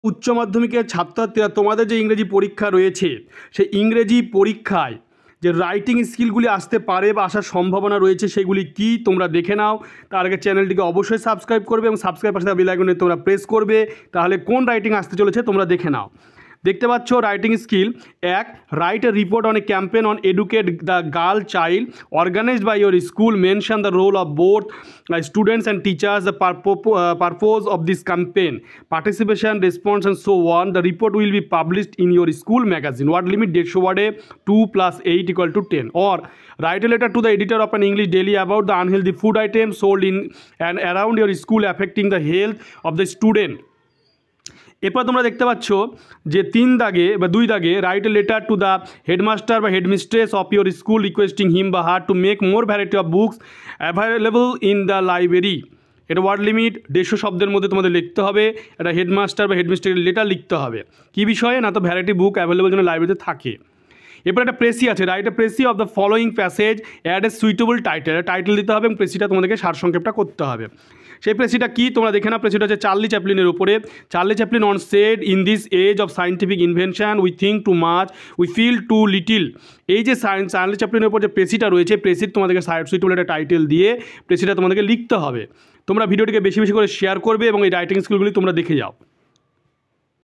উচ্চ মাধ্যমিকের ছাত্রছাত্রীরা তোমাদের যে ইংরেজি পরীক্ষা রয়েছে সেই ইংরেজি পরীক্ষায় যে রাইটিং স্কিলগুলি আসতে পারে বা আসার সম্ভাবনা রয়েছে সেগুলি কি তোমরা দেখে নাও। তার আগে চ্যানেলটিকে অবশ্যই সাবস্ক্রাইব করবে এবং সাবস্ক্রাইব পাশে বেল আইকনে তোমরা প্রেস করবে, তাহলে কোন রাইটিং আসতে চলেছে তোমরা দেখে নাও। দেখতে পাচ্ছ writing skill 1, write a report on a campaign on educate the girl child organised by your school, mention the role of both students and teachers, the purpose of this campaign, participation, response and so on. The report will be published in your school magazine. Word limit 150 ওয়ার্ডে 2 + 8 = 10। or write a letter to the editor of an English daily about the unhealthy food items sold in and around your school affecting the health of the student। এরপর তোমরা দেখতে পাচ্ছ যে 3 দাগে বা 2 দাগে, write a letter to the headmaster বা headmistress of your school requesting him বা her to make more variety of books available in the library. এটা ওয়ার্ড লিমিট 150 শব্দের মধ্যে তোমাদের লিখতে হবে। এটা হেডমাস্টার বা হেডমিস্ট্রেসের লেটার লিখতে হবে। কী বিষয়ে না, তো ভ্যারাইটি বুক অ্যাভেলেবল যেন লাইব্রেরিতে থাকে। এরপর একটা প্রেসি আছে, write a precis of the following passage add a suitable title. Title দিতে হবে এবং প্রেসিটা তোমাদেরকে সারসংক্ষেপটা করতে হবে। সেই প্রেসিটা কি তোমরা দেখে নাও। প্রেসিটা হচ্ছে চার্লি চ্যাপলিনের উপরে। Charlie Chaplin once said, in this age of scientific invention we think too much, we feel too little. এই যে চার্লি চ্যাপলিনের উপর যে প্রেসিটা রয়েছে, প্রেসির তোমাদেরকে সুইটেবল একটা টাইটেল দিয়ে প্রেসিটা তোমাদেরকে লিখতে হবে। তোমরা ভিডিওটিকে বেশি বেশি করে শেয়ার করবে এবং এই রাইটিং স্কিলগুলি তোমরা দেখে যাও।